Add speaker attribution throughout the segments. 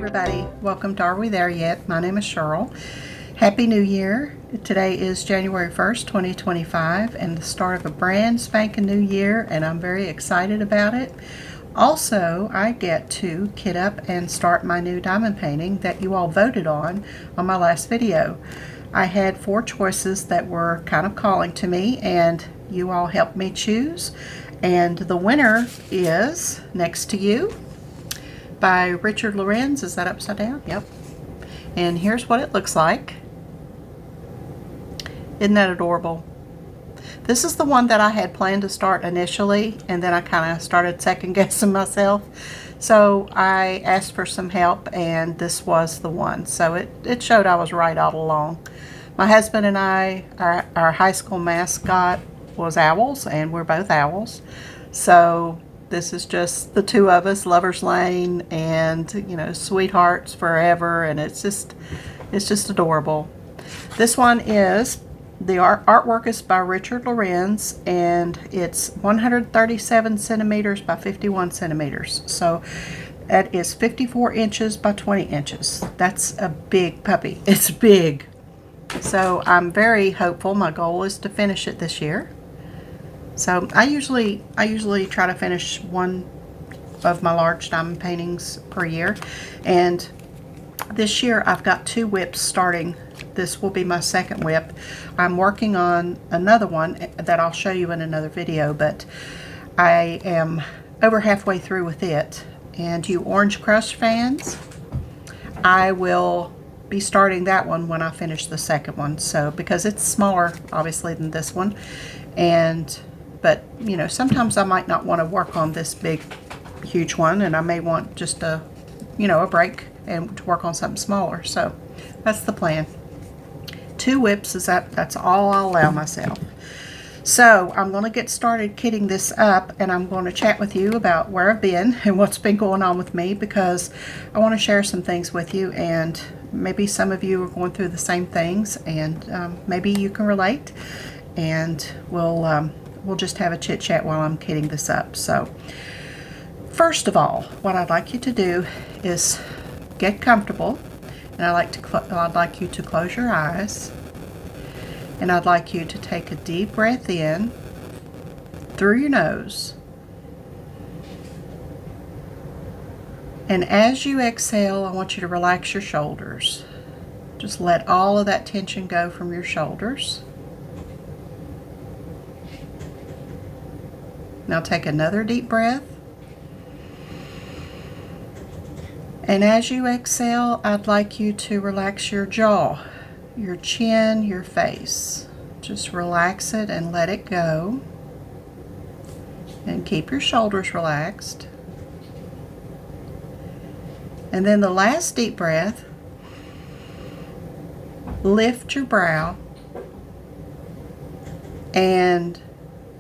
Speaker 1: everybody. Welcome to Are We There Yet? My name is Cheryl. Happy New Year. Today is January 1st, 2025 and the start of a brand spanking new year, and I'm very excited about it. Also, I get to kit up and start my new diamond painting that you all voted on my last video. I had 4 choices that were kind of calling to me, and you all helped me choose. And the winner is Next to You by Richard Lorenz. Is that upside down? Yep. And here's what it looks like. Isn't that adorable? This is the one that I had planned to start initially, and then I kind of started second guessing myself. So I asked for some help, and this was the one. So it showed I was right all along. My husband and I, our high school mascot was owls, and we're both owls. So this is just the two of us, lovers lane, and sweethearts forever, and it's just adorable. This one is the artwork is by Richard Lorenz, and it's 137 centimeters by 51 centimeters. So that is 54 inches by 20 inches. That's a big puppy. It's big. So I'm very hopeful. My goal is to finish it this year. So I usually try to finish one of my large diamond paintings per year, and this year I've got 2 whips starting. This will be my second whip. I'm working on another one that I'll show you in another video, but I am over halfway through with it. And you Orange Crush fans, I will be starting that one when I finish the second one. So because it's smaller obviously than this one, but sometimes I might not want to work on this big huge one, and I may want just a break and to work on something smaller. So that's the plan. 2 whips that's all I'll allow myself. So I'm going to get started kitting this up, and I'm going to chat with you about where I've been and what's been going on with me, because I want to share some things with you, and maybe some of you are going through the same things, and maybe you can relate, and we'll just have a chit chat while I'm kitting this up. So first of all, what I'd like you to do is get comfortable, and I'd like you to close your eyes, and I'd like you to take a deep breath in through your nose, and as you exhale, I want you to relax your shoulders. Just let all of that tension go from your shoulders. Now take another deep breath. And as you exhale, I'd like you to relax your jaw, your chin, your face. Just relax it and let it go. And keep your shoulders relaxed. And then the last deep breath, lift your brow and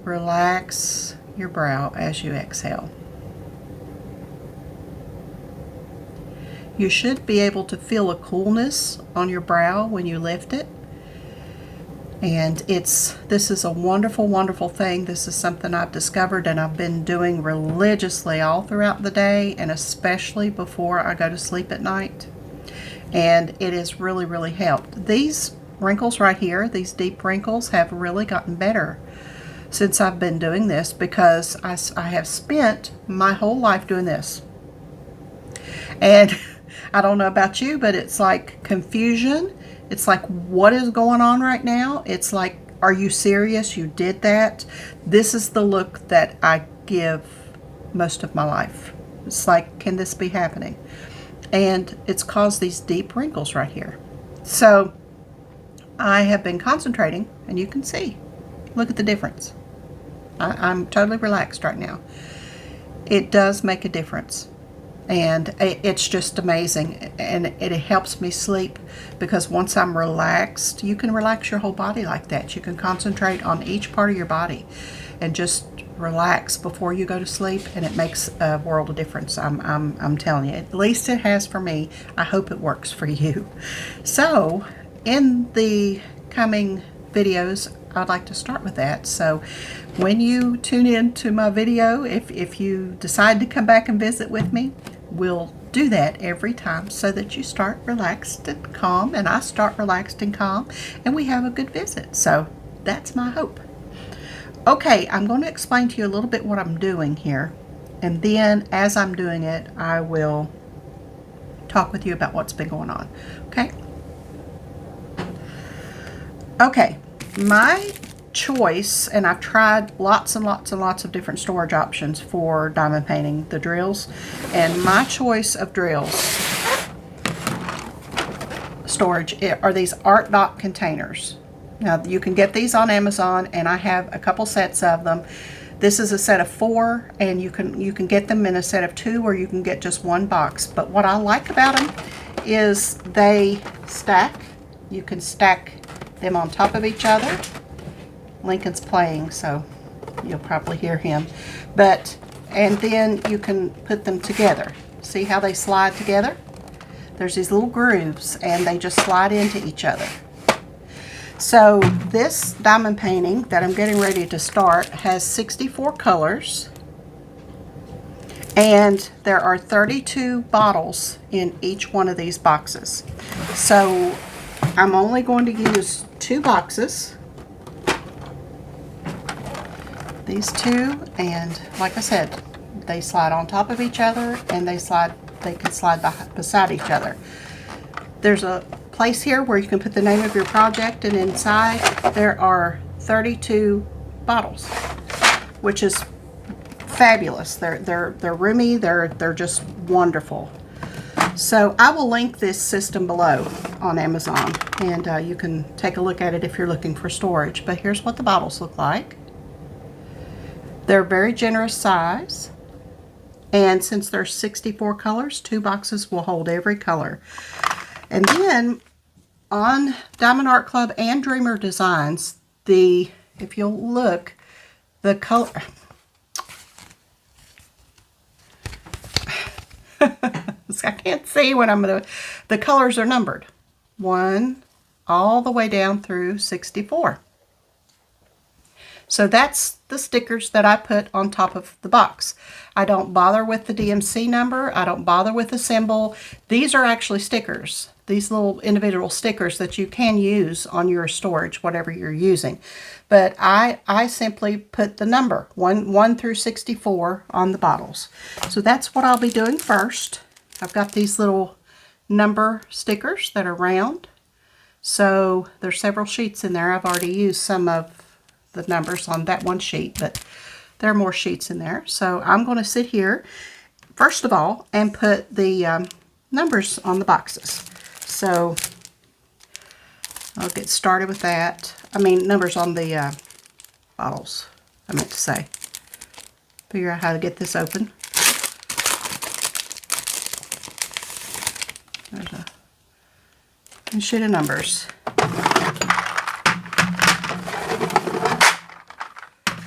Speaker 1: relax your brow as you exhale. You should be able to feel a coolness on your brow when you lift it. And this is a wonderful, wonderful thing. This is something I've discovered and I've been doing religiously all throughout the day, and especially before I go to sleep at night. And it has really, really helped. These wrinkles right here, these deep wrinkles, have really gotten better since I've been doing this, because I have spent my whole life doing this. And I don't know about you, but it's like confusion. It's like, what is going on right now? It's like, are you serious? You did that? This is the look that I give most of my life. It's like, can this be happening? And it's caused these deep wrinkles right here. So I have been concentrating, and you can see, look at the difference. I'm totally relaxed right now. It does make a difference. And it's just amazing, and it helps me sleep, because once I'm relaxed, you can relax your whole body like that. You can concentrate on each part of your body and just relax before you go to sleep, and it makes a world of difference. I'm telling you, at least it has for me. I hope it works for you. So in the coming videos, I'd like to start with that. So when you tune in to my video, if you decide to come back and visit with me, we'll do that every time so that you start relaxed and calm, and I start relaxed and calm, and we have a good visit. So that's my hope. Okay, I'm going to explain to you a little bit what I'm doing here, and then as I'm doing it, I will talk with you about what's been going on. Okay? Okay, my choice, and I've tried lots and lots and lots of different storage options for diamond painting the drills, and my choice of drills storage are these art dot containers. Now you can get these on Amazon, and I have a couple sets of them. This is a set of 4, and you can get them in a set of 2, or you can get just one box. But what I like about them is they stack. You can stack them on top of each other. Lincoln's playing, so you'll probably hear him. And then you can put them together. See how they slide together? There's these little grooves, and they just slide into each other. So this diamond painting that I'm getting ready to start has 64 colors, and there are 32 bottles in each one of these boxes. So I'm only going to use 2 boxes. These 2, and like I said, they slide on top of each other, and they can slide beside each other. There's a place here where you can put the name of your project, and inside there are 32 bottles, which is fabulous. They're roomy. They're just wonderful. So I will link this system below on Amazon, and you can take a look at it if you're looking for storage. But here's what the bottles look like. They're very generous size, and since there's 64 colors, 2 boxes will hold every color. And then on Diamond Art Club and Dreamer Designs, if you'll look, the color I can't see when I'm gonna, the colors are numbered 1 all the way down through 64. So that's the stickers that I put on top of the box. I don't bother with the DMC number. I don't bother with the symbol. These are actually stickers. These little individual stickers that you can use on your storage, whatever you're using. But I simply put the number 1 through 64 on the bottles. So that's what I'll be doing first. I've got these little number stickers that are round. So there's several sheets in there. I've already used some of the numbers on that one sheet, but there are more sheets in there. So I'm going to sit here first of all and put the numbers on the boxes. So I'll get started with that. I mean, numbers on the bottles, I meant to say. Figure out how to get this open. There's a sheet of numbers.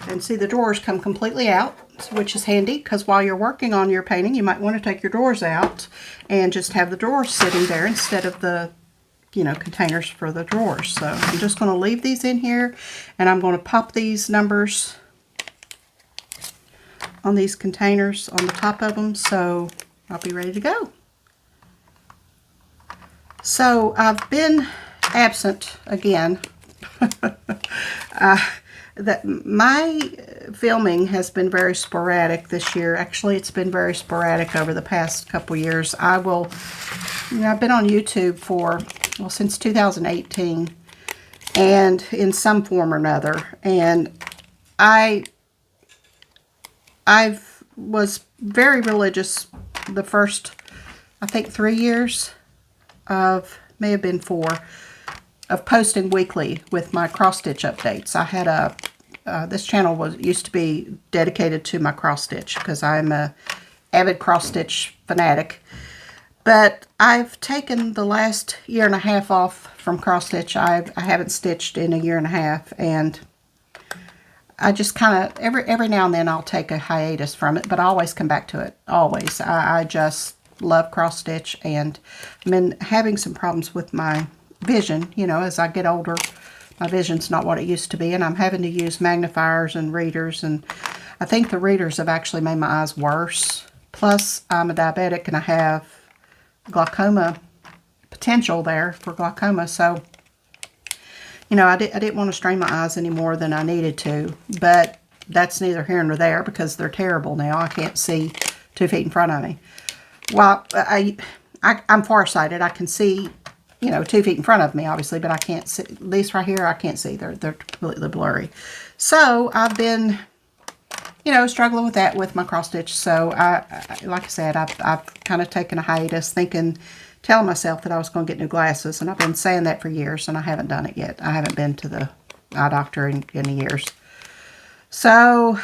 Speaker 1: And see, the drawers come completely out, which is handy, because while you're working on your painting, you might want to take your drawers out and just have the drawers sitting there instead of the, containers for the drawers. So I'm just going to leave these in here, and I'm going to pop these numbers on these containers on the top of them, so I'll be ready to go. So I've been absent again. That my filming has been very sporadic this year. Actually, it's been very sporadic over the past couple years. I've been on YouTube since 2018, and in some form or another. And I was very religious the first, I think, 3 years may have been 4, of posting weekly with my cross-stitch updates. I had this channel used to be dedicated to my cross-stitch because I'm a avid cross-stitch fanatic. But I've taken the last year and a half off from cross-stitch. I haven't stitched in a year and a half, and I just kind of, every now and then I'll take a hiatus from it, but I always come back to it, always. I just love cross-stitch, and I've been having some problems with my vision. As I get older, my vision's not what it used to be, and I'm having to use magnifiers and readers, and I think the readers have actually made my eyes worse Plus, I'm a diabetic and I have glaucoma potential there for glaucoma. So, you know, I didn't want to strain my eyes any more than I needed to. But that's neither here nor there because they're terrible now. I can't see 2 feet in front of me. Well, I'm farsighted. I can see, you know, 2 feet in front of me, obviously, but I can't see, at least right here, I can't see. They're completely blurry. So I've been, you know, struggling with that with my cross stitch. So like I said, I've kind of taken a hiatus, telling myself that I was going to get new glasses, and I've been saying that for years, and I haven't done it yet. I haven't been to the eye doctor in years. So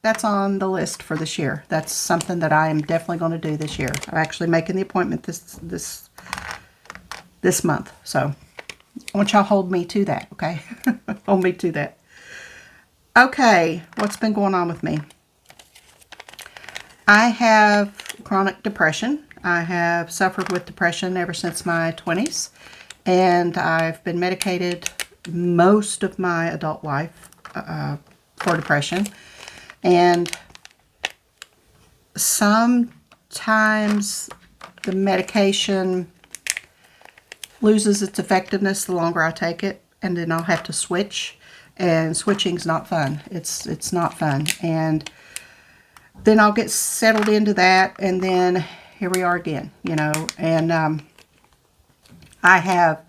Speaker 1: that's on the list for this year. That's something that I am definitely going to do this year. I'm actually making the appointment this month. So I want y'all to hold me to that, okay? Hold me to that. Okay, what's been going on with me? I have chronic depression. I have suffered with depression ever since my 20s, and I've been medicated most of my adult life for depression. And sometimes the medication loses its effectiveness the longer I take it, and then I'll have to switch. And switching's not fun. It's not fun. And then I'll get settled into that, and then here we are again, you know. And I have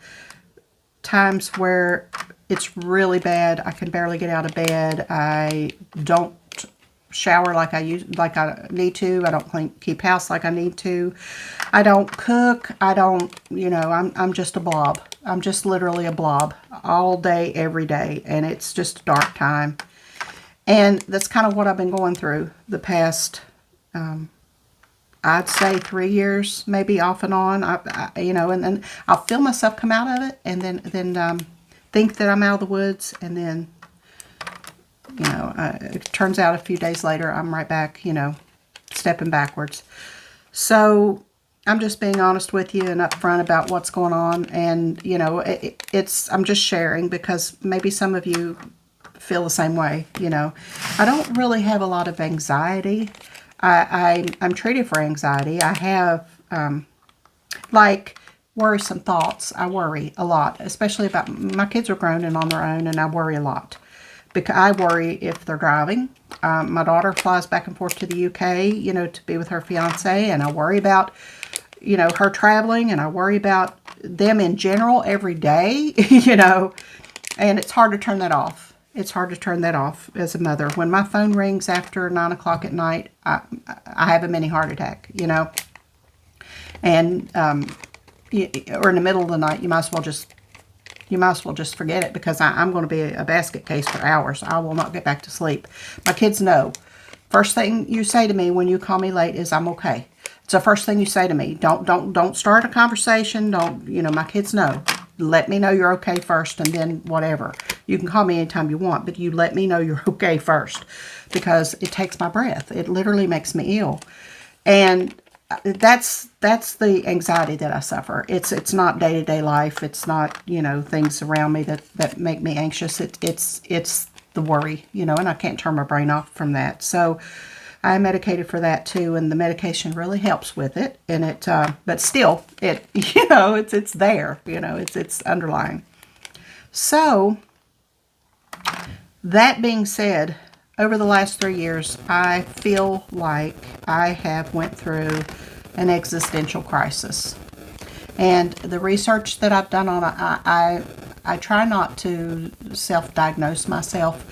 Speaker 1: times where it's really bad. I can barely get out of bed. I don't shower like I need to. I don't keep house like I need to. I don't cook. I don't, you know, I'm just a blob. I'm just literally a blob all day, every day, and it's just a dark time. And that's kind of what I've been going through the past, I'd say 3 years, maybe off and on. You know, and then I'll feel myself come out of it, and then think that I'm out of the woods, and then, you know, it turns out a few days later, I'm right back, you know, stepping backwards. So I'm just being honest with you and upfront about what's going on. And, you know, I'm just sharing because maybe some of you feel the same way, you know. I don't really have a lot of anxiety. I'm treated for anxiety. I have, like, worrisome thoughts. I worry a lot, especially about, my kids are grown and on their own, and I worry a lot. Because I worry if they're driving. My daughter flies back and forth to the UK, you know, to be with her fiance, and I worry about, you know, her traveling, and I worry about them in general every day, you know, and it's hard to turn that off. It's hard to turn that off as a mother. When my phone rings after 9 o'clock at night, I have a mini heart attack, you know, and, or in the middle of the night, you might as well just forget it, because I'm going to be a basket case for hours. I will not get back to sleep. My kids know. First thing you say to me when you call me late is, I'm okay. It's the first thing you say to me. Don't start a conversation. Don't, you know, my kids know. Let me know you're okay first, and then whatever. You can call me anytime you want, but you let me know you're okay first, because it takes my breath. It literally makes me ill. And that's the anxiety that I suffer. It's not day-to-day life. It's not, you know, things around me that make me anxious. It's the worry, you know, and I can't turn my brain off from that. So I'm medicated for that too, and the medication really helps with it. And it, but still, it, you know, it's there, you know, it's underlying. So that being said, over the last 3 years, I feel like I have went through an existential crisis. And the research that I've done on it, I try not to self-diagnose myself,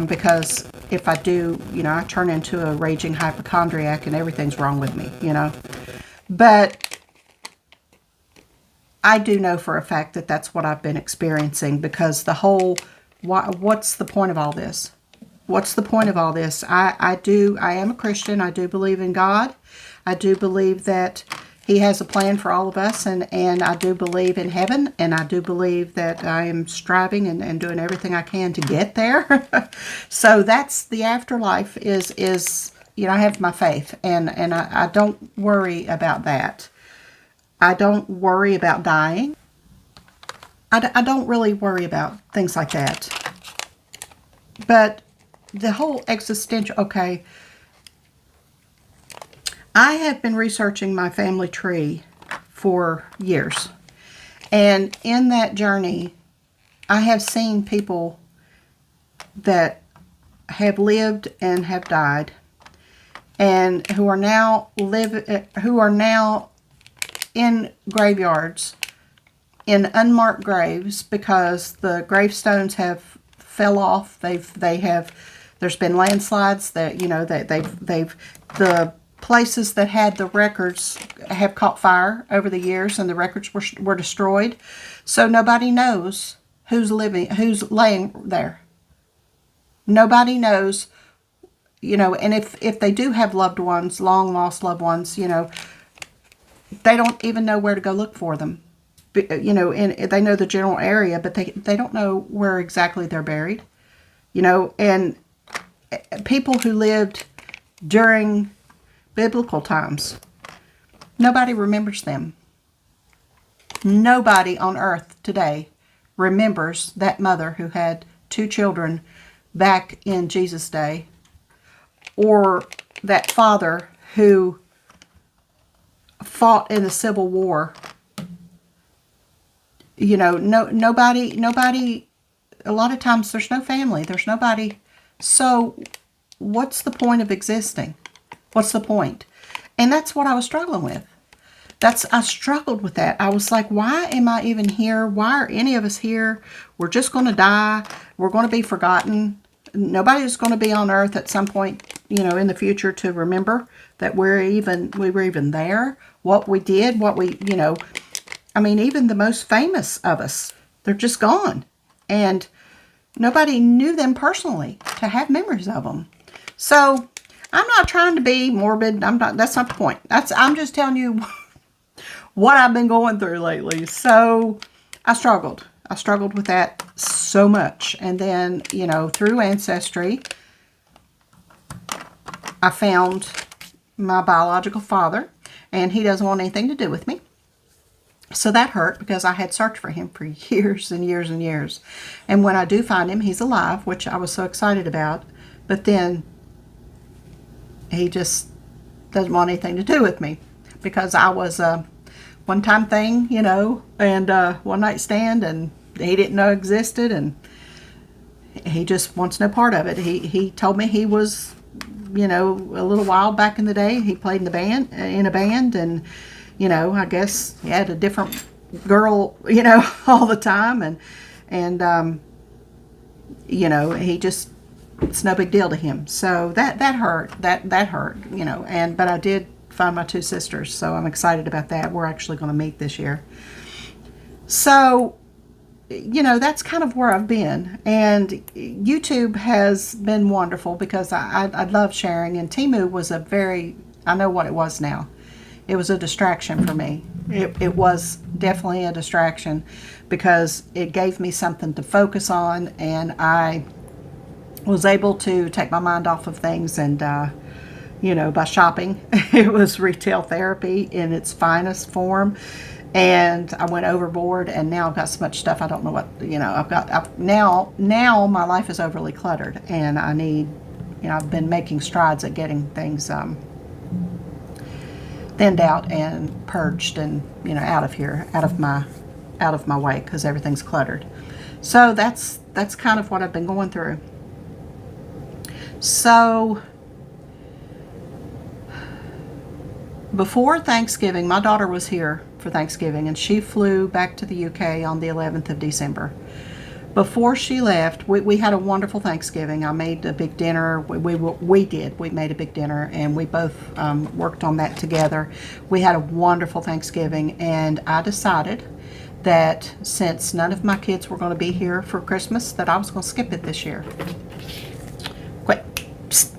Speaker 1: because if I do, you know, I turn into a raging hypochondriac and everything's wrong with me, you know. But I do know for a fact that that's what I've been experiencing, because the whole, what's the point of all this? What's the point of all this? I am a Christian. I do believe in God. I do believe that He has a plan for all of us, and I do believe in heaven, and I do believe that I am striving and doing everything I can to get there. So that's the afterlife is, you know, I have my faith, and I don't worry about that. I don't worry about dying. I don't really worry about things like that. But the whole existential, okay, I have been researching my family tree for years. And in that journey, I have seen people that have lived and have died, and who are now in graveyards, in unmarked graves, because the gravestones have fell off. There's been landslides that, the places that had the records have caught fire over the years, and the records were destroyed. So nobody knows who's laying there. Nobody knows, and if they do have loved ones, long lost loved ones, they don't even know where to go look for them. And they know the general area, but they don't know where exactly they're buried. And people who lived during biblical times, nobody remembers them. Nobody on earth today remembers that mother who had 2 children back in Jesus' day, or that father who fought in the Civil War. Nobody, a lot of times there's no family, there's nobody. So what's the point of existing? What's the point? And that's what I was struggling with. I struggled with that. I was like, why am I even here? Why are any of us here? We're just going to die. We're going to be forgotten. Nobody's going to be on earth at some point, in the future to remember that we were even there, what we did, even the most famous of us, they're just gone. And nobody knew them personally to have memories of them. So I'm not trying to be morbid. That's not the point. I'm just telling you what I've been going through lately. So I struggled with that so much. And then, through Ancestry, I found my biological father, and he doesn't want anything to do with me. So that hurt, because I had searched for him for years and years and years. And when I do find him, he's alive, which I was so excited about. But then he just doesn't want anything to do with me, because I was a one-time thing, and one-night stand, and he didn't know existed, and he just wants no part of it. He told me he was, a little while back in the day, he played in a band, and I guess he had a different girl, all the time, and he just, it's no big deal to him. So that hurt. That hurt, but I did find my 2 sisters, so I'm excited about that. We're actually going to meet this year. So, that's kind of where I've been. And YouTube has been wonderful, because I love sharing. And Temu was I know what it was now. It was a distraction for me. It was definitely a distraction, because it gave me something to focus on, and I was able to take my mind off of things, and by shopping. It was retail therapy in its finest form, and I went overboard, and now I've got so much stuff I don't know what, now my life is overly cluttered, and I need, I've been making strides at getting things thinned out and purged, and out of here, out of my way, because everything's cluttered. So that's kind of what I've been going through. So before Thanksgiving, my daughter was here for Thanksgiving, and she flew back to the UK on the 11th of December. Before she left, we had a wonderful Thanksgiving. I made a big dinner. We made a big dinner, and we both worked on that together. We had a wonderful Thanksgiving, and I decided that since none of my kids were going to be here for Christmas, that I was going to skip it this year. Quit. Psst.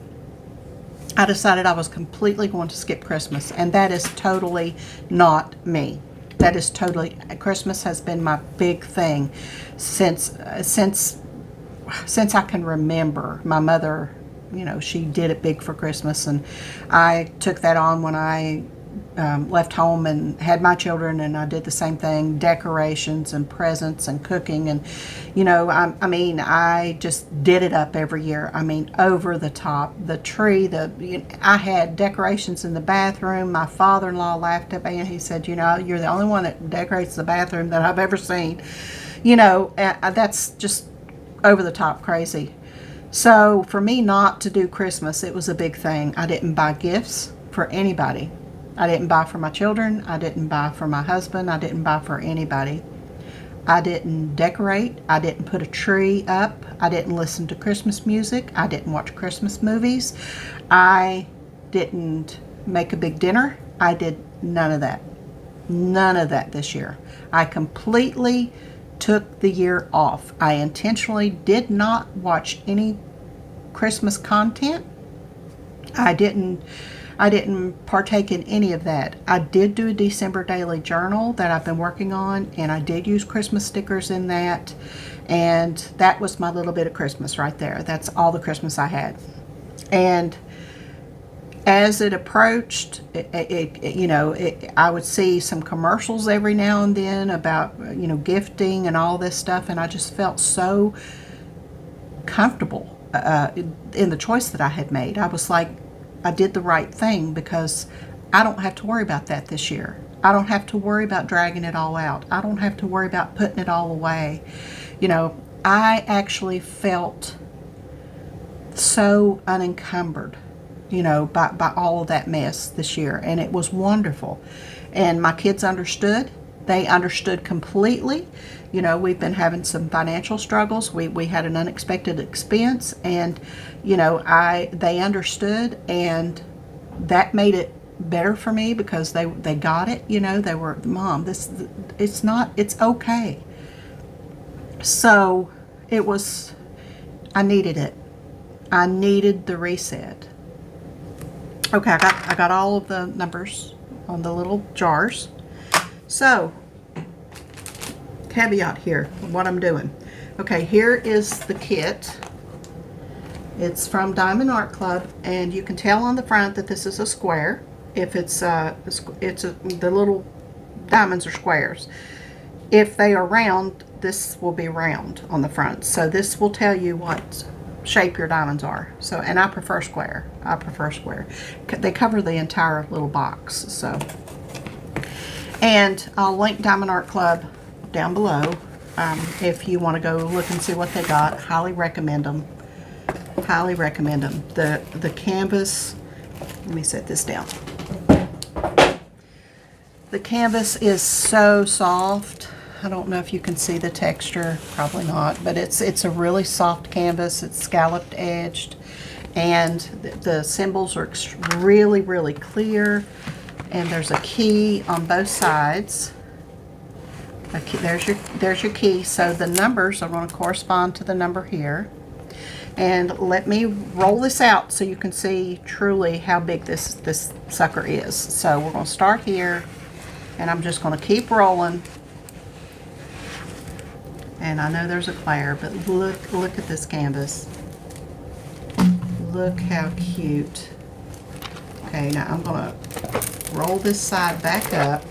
Speaker 1: I decided I was completely going to skip Christmas, and that is totally not me. That is totally, Christmas has been my big thing since I can remember. My mother, she did it big for Christmas, and I took that on when I left home and had my children, and I did the same thing, decorations and presents and cooking. And, you know, I mean, I just did it up every year. I mean, over the top. The tree, I had decorations in the bathroom. My father-in-law laughed at me and he said, you know, you're the only one that decorates the bathroom that I've ever seen. You know, that's just over the top crazy. So for me not to do Christmas, it was a big thing. I didn't buy gifts for anybody. I didn't buy for my children. I didn't buy for my husband. I didn't buy for anybody. I didn't decorate. I didn't put a tree up. I didn't listen to Christmas music. I didn't watch Christmas movies. I didn't make a big dinner. I did none of that. None of that this year. I completely took the year off. I intentionally did not watch any Christmas content. I didn't partake in any of that. I did do a December daily journal that I've been working on, and I did use Christmas stickers in that, and that was my little bit of Christmas right there. That's all the Christmas I had. And as it approached, I would see some commercials every now and then about, you know, gifting and all this stuff, and I just felt so comfortable in the choice that I had made. I was like, I did the right thing, because I don't have to worry about that this year. I don't have to worry about dragging it all out. I don't have to worry about putting it all away. You know, I actually felt so unencumbered, you know, by all of that mess this year, and it was wonderful. And my kids understood. They understood completely. You know, we've been having some financial struggles. We had an unexpected expense, and, you know, they understood, and that made it better for me, because they got it. You know, they were, Mom, it's okay. So I needed it. I needed the reset. Okay, I got all of the numbers on the little jars. So, caveat here, what I'm doing. Okay, here is the kit. It's from Diamond Art Club, and you can tell on the front that this is a square. If the little diamonds are squares. If they are round, this will be round on the front. So this will tell you what shape your diamonds are. So, and I prefer square. I prefer square. They cover the entire little box. So, and I'll link Diamond Art Club down below if you want to go look and see what they got. Highly recommend them. Highly recommend them. The canvas. Let me set this down. The canvas is so soft. I don't know if you can see the texture, probably not, but it's a really soft canvas. It's scalloped edged, and the symbols are really, really clear, and there's a key on both sides. There's your key. So the numbers are going to correspond to the number here. And let me roll this out so you can see truly how big this sucker is. So we're going to start here, and I'm just going to keep rolling. And I know there's a glare, but look at this canvas. Look how cute. Okay, now I'm going to roll this side back up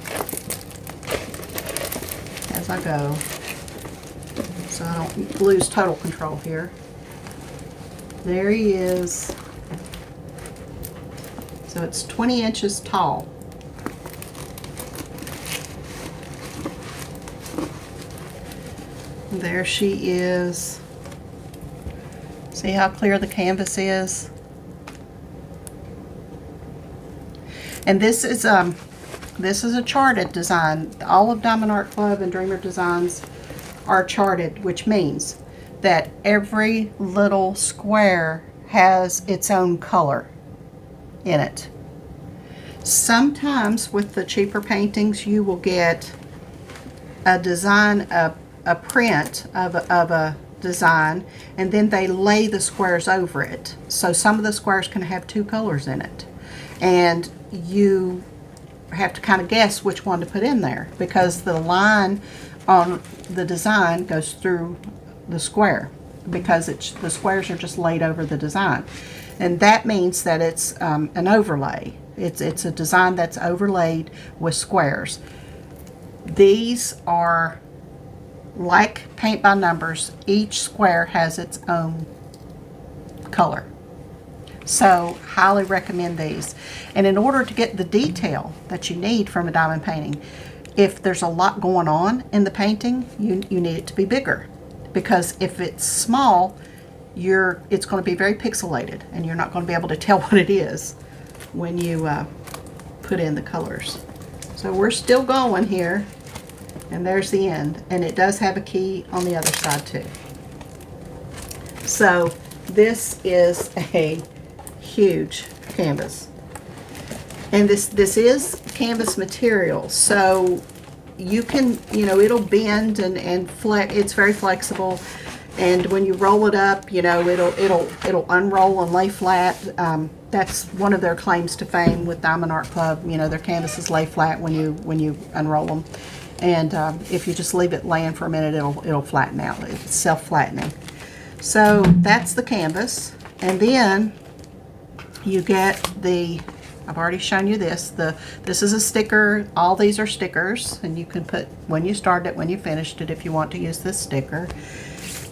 Speaker 1: as I go, so I don't lose total control here. There he is. So it's 20 inches tall. There she is. See how clear the canvas is? And this is a charted design. All of Diamond Art Club and Dreamer Designs are charted, which means that every little square has its own color in it. Sometimes with the cheaper paintings you will get a design, a print of a design, and then they lay the squares over it. So some of the squares can have two colors in it, and you have to kind of guess which one to put in there, because the line on the design goes through the square, because the squares are just laid over the design, and that means that it's an overlay. It's a design that's overlaid with squares. These are like paint by numbers. Each square has its own color. So highly recommend these. And in order to get the detail that you need from a diamond painting, if there's a lot going on in the painting, you need it to be bigger. Because if it's small, it's going to be very pixelated, and you're not going to be able to tell what it is when you put in the colors. So we're still going here, and there's the end. And it does have a key on the other side too. So this is a huge canvas, and this is canvas material, so you can, it'll bend and flex. It's very flexible, and when you roll it up, it'll unroll and lay flat. That's one of their claims to fame with Diamond Art Club. Their canvases lay flat when you unroll them, and if you just leave it laying for a minute, it'll flatten out. It's self-flattening. So that's the canvas, and then you get I've already shown you this. This is a sticker. All these are stickers, and you can put when you started it, when you finished it, if you want to use this sticker.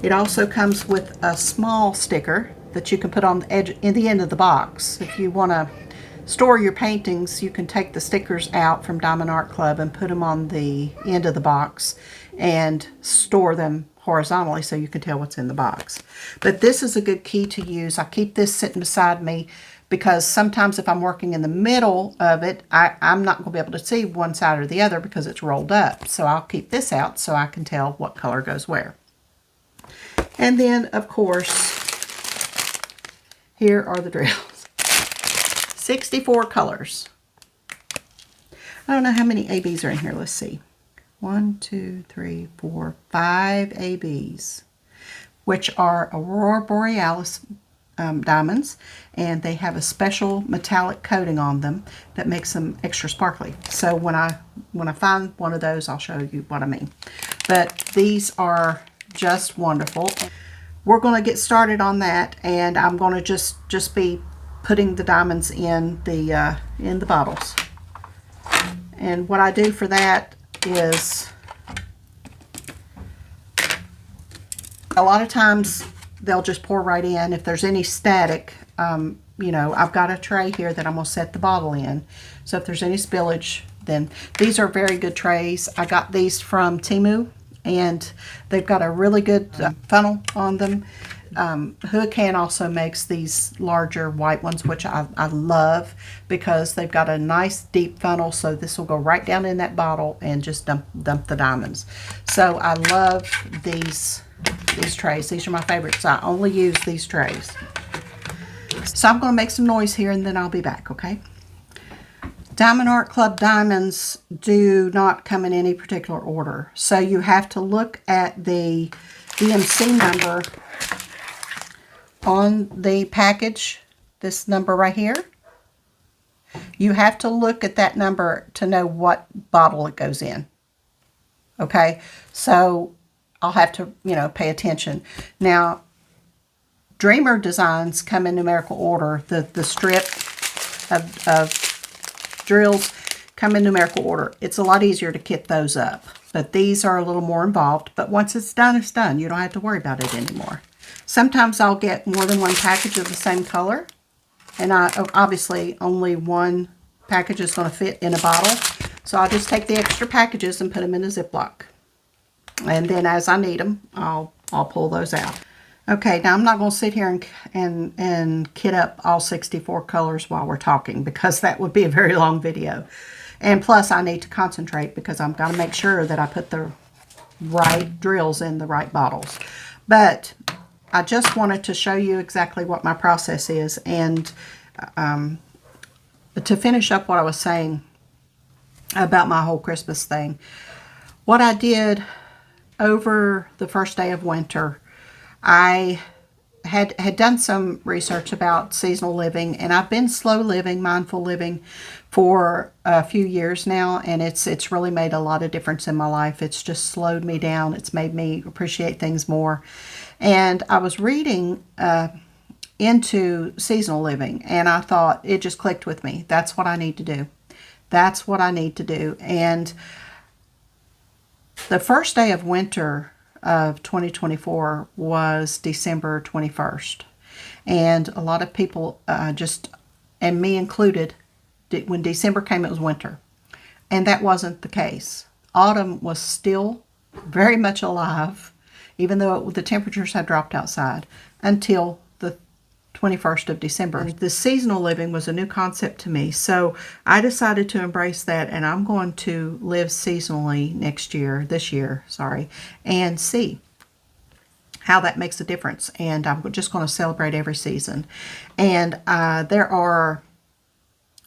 Speaker 1: It also comes with a small sticker that you can put on the edge, in the end of the box. If you want to store your paintings, you can take the stickers out from Diamond Art Club and put them on the end of the box and store them horizontally so you can tell what's in the box. But this is a good key to use. I keep this sitting beside me because sometimes if I'm working in the middle of it, I'm not going to be able to see one side or the other because it's rolled up. So I'll keep this out so I can tell what color goes where. And then, of course, here are the drills. 64 colors. I don't know how many ABs are in here. Let's see. 1, 2, 3, 4, 5 ABs, which are Aurora Borealis diamonds, and they have a special metallic coating on them that makes them extra sparkly. So when I find one of those, I'll show you what I mean. But these are just wonderful. We're going to get started on that, and I'm going to just be putting the diamonds in the bottles. And what I do for that is, a lot of times they'll just pour right in. If there's any static, I've got a tray here that I'm going to set the bottle in. So if there's any spillage, then these are very good trays. I got these from Temu, and they've got a really good funnel on them. Huracan also makes these larger white ones, which I love because they've got a nice deep funnel, so this will go right down in that bottle and just dump the diamonds. So I love these trays. These are my favorites. I only use these trays. So I'm going to make some noise here, and then I'll be back, okay? Diamond Art Club diamonds do not come in any particular order. So you have to look at the DMC number on the package, this number right here. You have to look at that number to know what bottle it goes in. Okay, so I'll have to, pay attention. Now, Dreamer designs come in numerical order. The strip of drills come in numerical order. It's a lot easier to kit those up, but these are a little more involved. But once it's done, it's done. You don't have to worry about it anymore. Sometimes I'll get more than one package of the same color, and obviously only one package is going to fit in a bottle. So I'll just take the extra packages and put them in a Ziploc. And then as I need them, I'll pull those out. Okay, now I'm not going to sit here and kit up all 64 colors while we're talking, because that would be a very long video. And plus I need to concentrate because I'm going to make sure that I put the right drills in the right bottles. But I just wanted to show you exactly what my process is, and to finish up what I was saying about my whole Christmas thing. What I did over the first day of winter, I had done some research about seasonal living, and I've been slow living, mindful living for a few years now, and it's really made a lot of difference in my life. It's just slowed me down. It's made me appreciate things more. And I was reading into seasonal living, and I thought it just clicked with me. That's what I need to do. That's what I need to do. And the first day of winter of 2024 was December 21st. And a lot of people and me included, when December came, it was winter. And that wasn't the case. Autumn was still very much alive, even though the temperatures had dropped outside, until the 21st of December. And the seasonal living was a new concept to me, so I decided to embrace that, and I'm going to live seasonally this year, and see how that makes a difference. And I'm just going to celebrate every season. And there are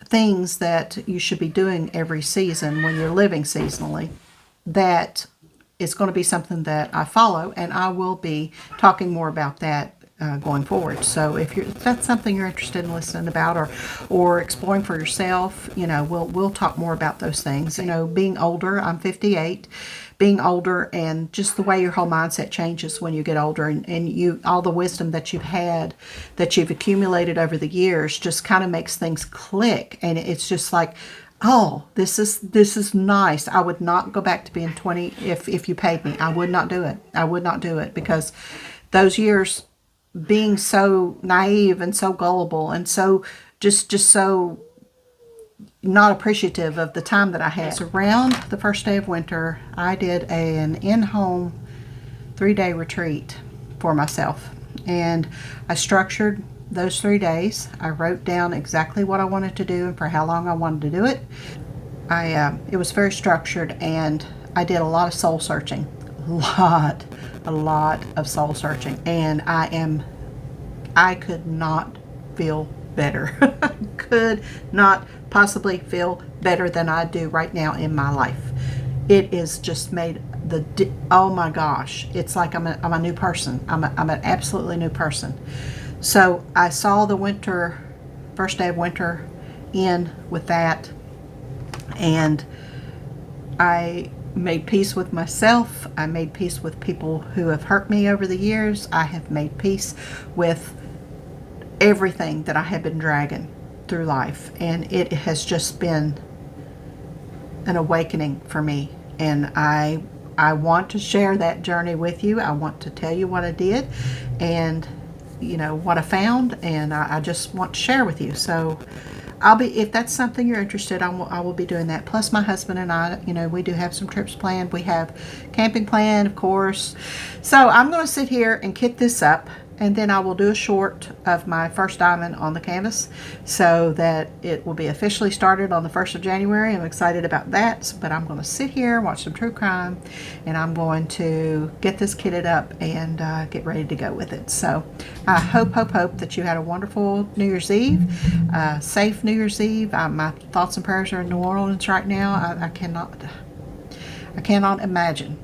Speaker 1: things that you should be doing every season when you're living seasonally that is going to be something that I follow, and I will be talking more about that going forward. So if that's something you're interested in listening about or exploring for yourself, we'll talk more about those things. Being older, I'm 58, being older, and just the way your whole mindset changes when you get older, and you, all the wisdom that you've had, that you've accumulated over the years, just kind of makes things click. And it's just like, oh, this is nice. I would not go back to being 20 if you paid me. I would not do it. I would not do it, because those years being so naive and so gullible and so just so not appreciative of the time that I had. So around the first day of winter, I did an in-home 3-day retreat for myself, and I structured those 3 days. I wrote down exactly what I wanted to do and for how long I wanted to do it. It was very structured, and I did a lot of soul searching, a lot of soul searching, and I could not feel better. I could not possibly feel better than I do right now in my life. It is just made oh my gosh, it's like I'm a new person. I'm an absolutely new person. So I saw the first day of winter in with that, and I made peace with myself. I made peace with people who have hurt me over the years. I have made peace with everything that I have been dragging through life, and it has just been an awakening for me. And I want to share that journey with you. I want to tell you what I did and what I found, and I just want to share with you. So if that's something you're interested, I will be doing that. Plus my husband and I, we do have some trips planned. We have camping planned, of course. So I'm going to sit here and kit this up, and then I will do a short of my first diamond on the canvas so that it will be officially started on the 1st of January. I'm excited about that, but I'm going to sit here, watch some true crime, and I'm going to get this kitted up and get ready to go with it. So I hope that you had a wonderful New Year's Eve, safe New Year's Eve. My thoughts and prayers are in New Orleans right now. I cannot imagine.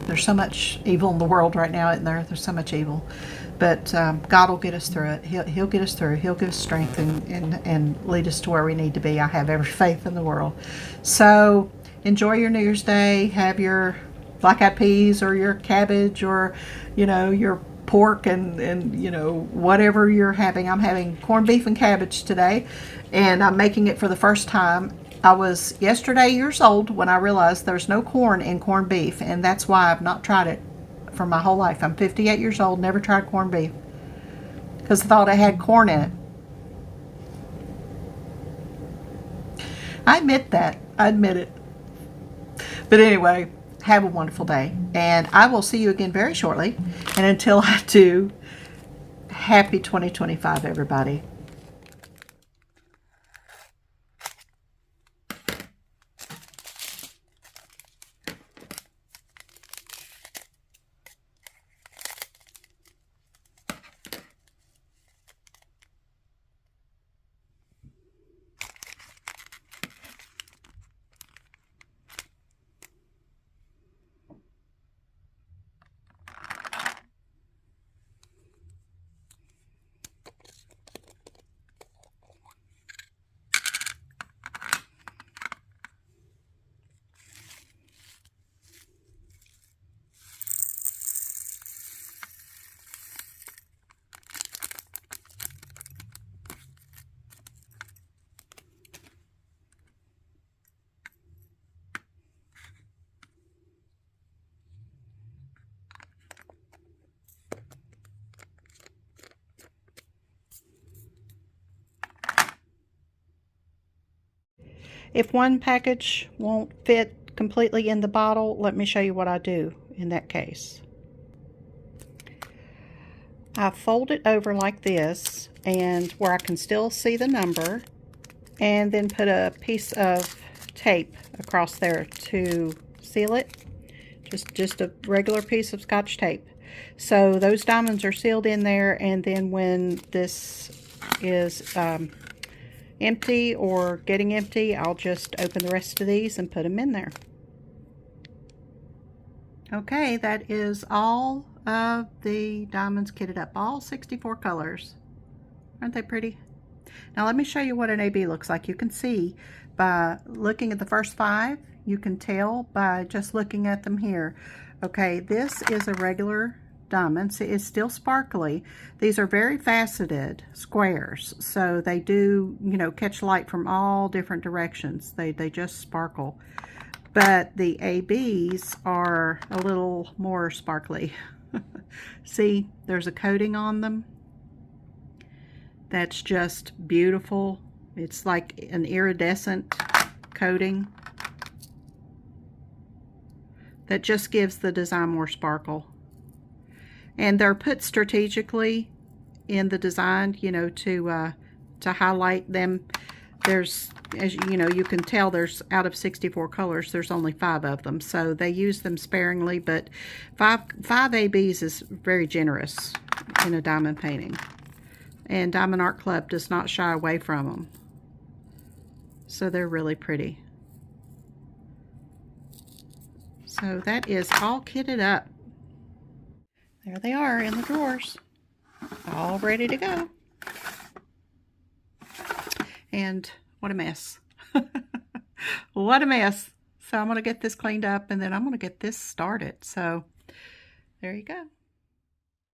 Speaker 1: There's so much evil in the world right now, isn't there? There's so much evil. But God will get us through it. He'll get us through. He'll give us strength and lead us to where we need to be. I have every faith in the world. So enjoy your New Year's Day. Have your black-eyed peas or your cabbage or, your pork and whatever you're having. I'm having corned beef and cabbage today, and I'm making it for the first time. I was yesterday years old when I realized there's no corn in corned beef, and that's why I've not tried it for my whole life. I'm 58 years old, never tried corned beef because I thought it had corn in it. I admit that. I admit it. But anyway, have a wonderful day, and I will see you again very shortly. And until I do, happy 2025, everybody. If one package won't fit completely in the bottle, let me show you what I do in that case. I fold it over like this, and where I can still see the number, and then put a piece of tape across there to seal it. Just a regular piece of Scotch tape. So those diamonds are sealed in there, and then when this is empty or getting empty, I'll just open the rest of these and put them in there. Okay, that is all of the diamonds kitted up, all 64 colors. Aren't they pretty? Now let me show you what an AB looks like. You can see by looking at the first 5, you can tell by just looking at them here. Okay, this is a regular diamond. See, it's still sparkly. These are very faceted squares, so they do, you know, catch light from all different directions. They just sparkle. But the ABs are a little more sparkly. See, there's a coating on them. That's just beautiful. It's like an iridescent coating that just gives the design more sparkle. And they're put strategically in the design, you know, to highlight them. There's, as you know, you can tell there's out of 64 colors, there's only 5 of them. So they use them sparingly, but five ABs is very generous in a diamond painting. And Diamond Art Club does not shy away from them. So they're really pretty. So that is all kitted up. There they are in the drawers, all ready to go. And what a mess. What a mess. So I'm going to get this cleaned up, and then I'm going to get this started. So there you go.